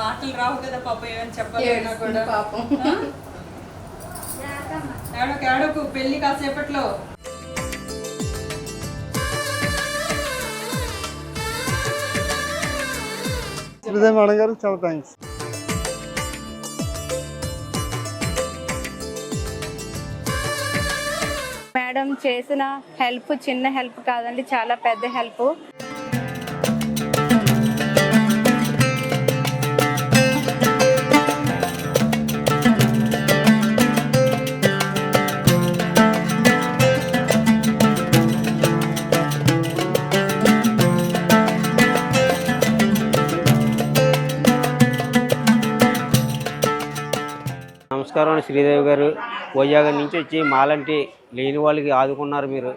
మాటలు రావు కదా పాప, ఏమని చెప్పాలి కూడా పాపం. ఏడకు పెళ్లి కాసేపట్లో. మేడం గారు చాలా థ్యాంక్స్. మేడం చేసిన హెల్ప్ చిన్న హెల్ప్ కాదండి, చాలా పెద్ద హెల్ప్. నమస్కారం శ్రీదేవి గారు, వైజాగ్ నుంచి వచ్చి మాలాంటి లేని వాళ్ళకి ఆదుకున్నారు మీరు.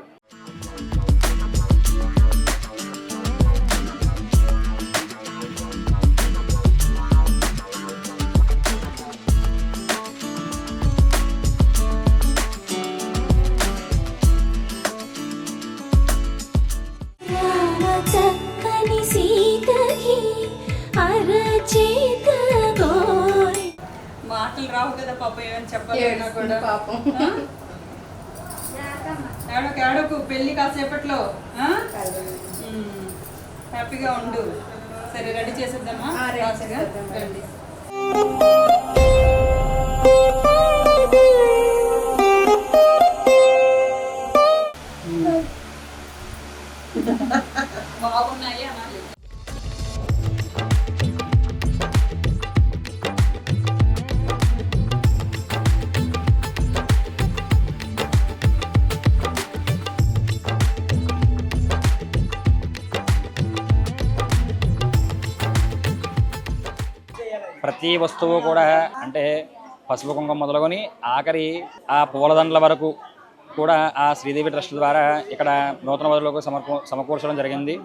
మాటలు రావు కదా పాప, ఏమని చెప్పాలి కూడా పాపం. ఏడకు పెళ్లి కాసేపట్లో. హ్యాపీగా ఉండు. సరే రెడీ చేసేద్దామా? రండి. బాగున్నాయి అనాలి. ప్రతి వస్తువు కూడా అంటే పసుపు కుంకుమ మొదలుకొని ఆఖరి ఆ పూలదండల వరకు కూడా ఆ శ్రీదేవి ట్రస్ట్ ద్వారా ఇక్కడ నూతన వధువులకు సమకూర్చడం జరిగింది.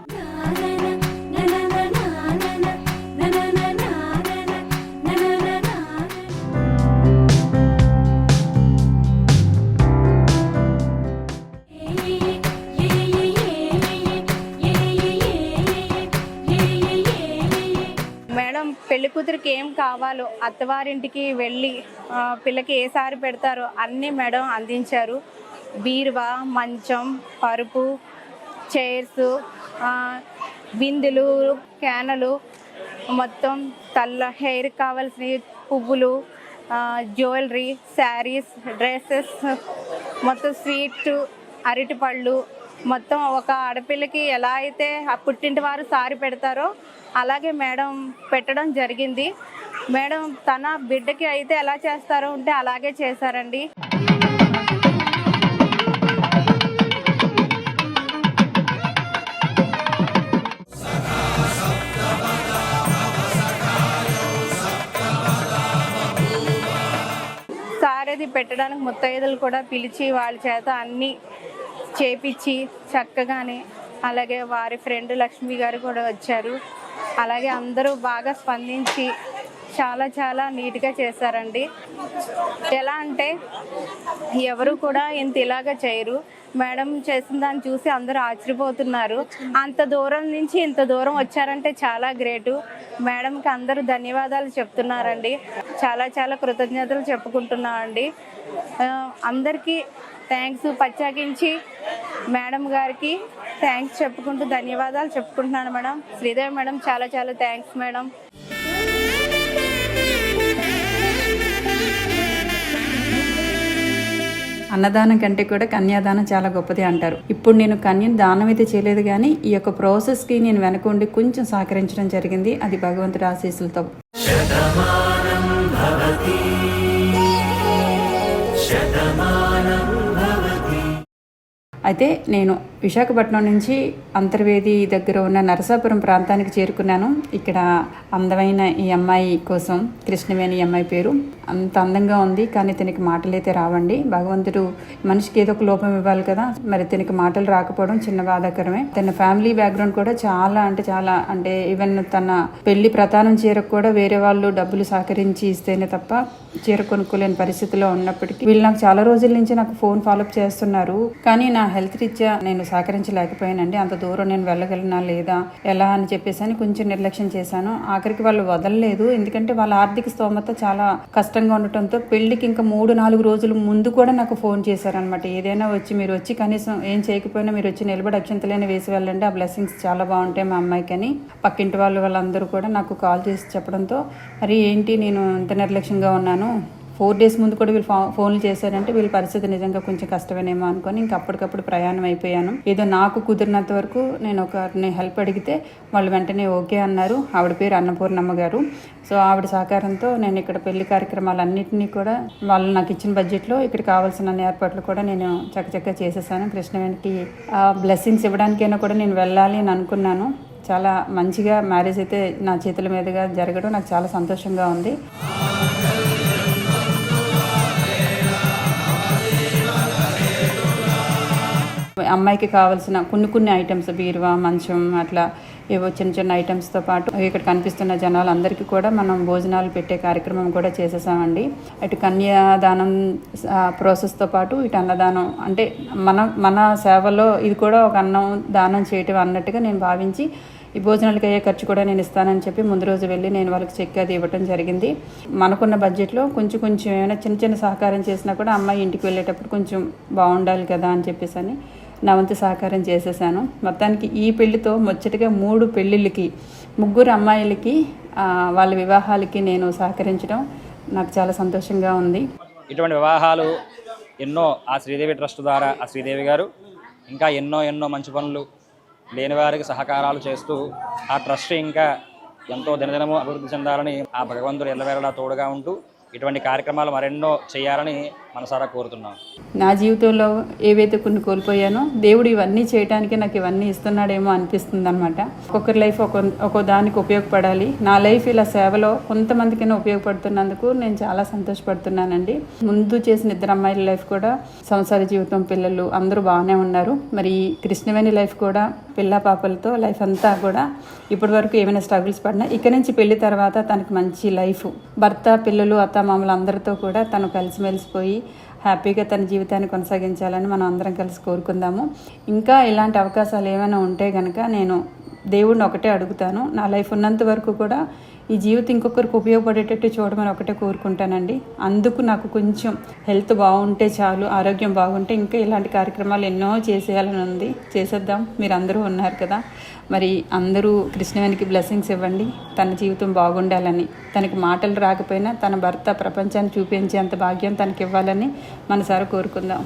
పెళ్లి కూతురికి ఏం కావాలో అత్తవారింటికి వెళ్ళి పిల్లకి ఏ సారి పెడతారో అన్నీ మేడం అందించారు. బీరువా, మంచం, పరుపు, చైర్స్, బిందెలు, క్యానలు, మొత్తం హెయిర్ కావాల్సిన పువ్వులు, జ్యువెలరీ, శారీస్, డ్రెస్సెస్, మొత్తం స్వీట్, అరటిపళ్ళు, మొత్తం ఒక ఆడపిల్లకి ఎలా అయితే పుట్టింటి వారు సారి పెడతారో అలాగే మేడం పెట్టడం జరిగింది. మేడం తన బిడ్డకి అయితే ఎలా చేస్తారో ఉంటే అలాగే చేశారండి. సారేది పెట్టడానికి ముత్తైదులు కూడా పిలిచి వాళ్ళ చేత అన్నీ చేపించి చక్కగానే, అలాగే వారి ఫ్రెండ్ లక్ష్మి గారు కూడా వచ్చారు. అలాగే అందరూ బాగా స్పందించి చాలా చాలా నీట్గా చేశారండి. ఎలా అంటే ఎవరు కూడా ఇంత ఇలాగా చేయరు. మేడం చేసిన దాన్ని చూసి అందరూ ఆశ్చర్యపోతున్నారు. అంత దూరం నుంచి ఇంత దూరం వచ్చారంటే చాలా గ్రేటు. మేడంకి అందరూ ధన్యవాదాలు చెప్తున్నారండి. చాలా చాలా కృతజ్ఞతలు చెప్పుకుంటున్నామండి. అందరికీ థ్యాంక్స్, ప్రత్యేకించి మేడం గారికి థ్యాంక్స్ చెప్పుకుంటూ ధన్యవాదాలు చెప్పుకుంటున్నాను మేడం. శ్రీదేవి మేడం చాలా చాలా థ్యాంక్స్ మేడం. అన్నదానం కంటే కూడా కన్యాదానం చాలా గొప్పది అంటారు. ఇప్పుడు నేను కన్యను దానం అయితే చేయలేదు, కానీ ఈ యొక్క ప్రాసెస్కి నేను వెనకుండి కొంచెం సహకరించడం జరిగింది. అది భగవంతుడి ఆశీస్సులతో. అయితే నేను విశాఖపట్నం నుంచి అంతర్వేది దగ్గర ఉన్న నరసాపురం ప్రాంతానికి చేరుకున్నాను. ఇక్కడ అందమైన ఈ అమ్మాయి కోసం, కృష్ణవేణి అమ్మాయి పేరు, అంత అందంగా ఉంది. కానీ తనకి మాటలైతే రావండి. భగవంతుడు మనిషికి ఏదో ఒక లోపం ఇవ్వాలి కదా, మరి తనకి మాటలు రాకపోవడం చిన్న బాధాకరమే. తన ఫ్యామిలీ బ్యాక్గ్రౌండ్ కూడా చాలా అంటే ఈవెన్ తన పెళ్లి ప్రధానం చీరకు కూడా వేరే వాళ్ళు డబ్బులు సహకరించి ఇస్తేనే తప్ప చీర కొనుక్కోలేని పరిస్థితిలో ఉన్నప్పటికీ వీళ్ళు నాకు చాలా రోజుల నుంచి నాకు ఫోన్ ఫాలోఅప్ చేస్తున్నారు. కానీ నా హెల్త్ రీత్యా నేను సహకరించలేకపోయానండి. అంత దూరం నేను వెళ్ళగలనా లేదా ఎలా అని చెప్పేసి అని కొంచెం నిర్లక్ష్యం చేశాను. ఆఖరికి వాళ్ళు వదలలేదు. ఎందుకంటే వాళ్ళ ఆర్థిక స్తోమత చాలా కష్టంగా ఉండటంతో పెళ్లికి ఇంకా 3-4 రోజుల ముందు కూడా నాకు ఫోన్ చేశారనమాట. ఏదైనా వచ్చి మీరు వచ్చి కనీసం ఏం చేయకపోయినా మీరు వచ్చి నిలబడి అక్షంతలైనా వేసి వెళ్ళండి, ఆ బ్లెస్సింగ్స్ చాలా బాగుంటాయి మా అమ్మాయికి అని పక్కింటి వాళ్ళందరూ కూడా నాకు కాల్ చేసి చెప్పడంతో మరి ఏంటి నేను ఇంత నిర్లక్ష్యంగా ఉన్నాను, 4 days ముందు కూడా వీళ్ళు ఫోన్లు చేశారంటే వీళ్ళ పరిస్థితి నిజంగా కొంచెం కష్టమేనేమో అనుకొని ఇంకా అప్పటికప్పుడు ప్రయాణం అయిపోయాను. ఏదో నాకు కుదిరినంత వరకు నేను ఒకరిని హెల్ప్ అడిగితే వాళ్ళు వెంటనే ఓకే అన్నారు. ఆవిడ పేరు అన్నపూర్ణమ్మ గారు. సో ఆవిడ సహకారంతో నేను ఇక్కడ పెళ్లి కార్యక్రమాలన్నింటినీ కూడా వాళ్ళు నాకు ఇచ్చిన బడ్జెట్లో ఇక్కడ కావాల్సిన ఏర్పాట్లు కూడా నేను చక్కచక్క చేసేసాను. కృష్ణవేణికి బ్లెస్సింగ్స్ ఇవ్వడానికైనా కూడా నేను వెళ్ళాలి అని అనుకున్నాను. చాలా మంచిగా మ్యారేజ్ అయితే నా చేతుల మీదుగా జరగడం నాకు చాలా సంతోషంగా ఉంది. అమ్మాయికి కావాల్సిన కొన్ని ఐటమ్స్, బీరువా, మంచం, అట్లా ఏవో చిన్న ఐటమ్స్తో పాటు ఇక్కడ కనిపిస్తున్న జనాలందరికీ కూడా మనం భోజనాలు పెట్టే కార్యక్రమం కూడా చేసేసామండి. ఇటు కన్యాదానం ప్రాసెస్తో పాటు ఇటు అన్నదానం, అంటే మన సేవలో ఇది కూడా ఒక అన్నం దానం చేయటం అన్నట్టుగా నేను భావించి ఈ భోజనాలకి అయ్యే ఖర్చు కూడా నేను ఇస్తానని చెప్పి ముందు రోజు వెళ్ళి నేను వాళ్ళకి చెక్ అది ఇవ్వటం జరిగింది. మనకున్న బడ్జెట్లో కొంచెం ఏమైనా చిన్న సహకారం చేసినా కూడా అమ్మాయి ఇంటికి వెళ్ళేటప్పుడు కొంచెం బాగుండాలి కదా అని చెప్పేసి అని నా వంతు సహకారం చేసేసాను. మొత్తానికి ఈ పెళ్లితో ముచ్చటగా 3 పెళ్ళిళ్ళకి 3 అమ్మాయిలకి వాళ్ళ వివాహాలకి నేను సహకరించడం నాకు చాలా సంతోషంగా ఉంది. ఇటువంటి వివాహాలు ఎన్నో ఆ శ్రీదేవి ట్రస్ట్ ద్వారా ఆ శ్రీదేవి గారు ఇంకా ఎన్నో మంచి పనులు లేని వారికి సహకారాలు చేస్తూ ఆ ట్రస్ట్ ఇంకా ఎంతో దినదినము అభివృద్ధి చెందాలని ఆ భగవంతుడు ఎల్లవేళలా తోడుగా ఉంటూ ఇటువంటి కార్యక్రమాలు మరెన్నో చేయాలని మనసారా కోరుతున్నాం. నా జీవితంలో ఏవైతే కొన్ని కోల్పోయానో దేవుడు ఇవన్నీ చేయడానికి నాకు ఇవన్నీ ఇస్తున్నాడేమో అనిపిస్తుంది అనమాట. ఒక్కొక్కరి లైఫ్ ఒక్కో దానికి ఉపయోగపడాలి. నా లైఫ్ ఇలా సేవలో కొంతమందికైనా ఉపయోగపడుతున్నందుకు నేను చాలా సంతోషపడుతున్నానండి. ముందు చేసిన 2 అమ్మాయిల లైఫ్ కూడా సంసార జీవితం, పిల్లలు అందరూ బాగానే ఉన్నారు. మరి కృష్ణవేణి లైఫ్ కూడా పిల్ల పాపలతో లైఫ్ అంతా కూడా ఇప్పటి వరకు ఏమైనా స్ట్రగుల్స్ పడినా ఇక్కడి నుంచి పెళ్లి తర్వాత తనకు మంచి లైఫ్, భర్త, పిల్లలు, అత్తమామలు అందరితో కూడా తను కలిసిమెలిసిపోయి హ్యాపీగా తన జీవితాన్ని కొనసాగించాలని మనం అందరం కలిసి కోరుకుందాము. ఇంకా ఇలాంటి అవకాశాలు ఏమైనా ఉంటే కనుక నేను దేవుడిని ఒకటే అడుగుతాను, నా లైఫ్ ఉన్నంత వరకు కూడా ఈ జీవితం ఇంకొకరికి ఉపయోగపడేటట్టు చూడమని ఒకటే కోరుకుంటానండి. అందుకు నాకు కొంచెం హెల్త్ బాగుంటే చాలు, ఆరోగ్యం బాగుంటే ఇంకా ఇలాంటి కార్యక్రమాలు ఎన్నో చేసేయాలని ఉంది. చేసేద్దాం. మీరు అందరూ ఉన్నారు కదా, మరి అందరూ కృష్ణవేణికి బ్లెస్సింగ్స్ ఇవ్వండి. తన జీవితం బాగుండాలని, తనకి మాటలు రాకపోయినా తన భర్త ప్రపంచాన్ని చూపించేంత భాగ్యం తనకి ఇవ్వాలని మనసారా కోరుకుందాం.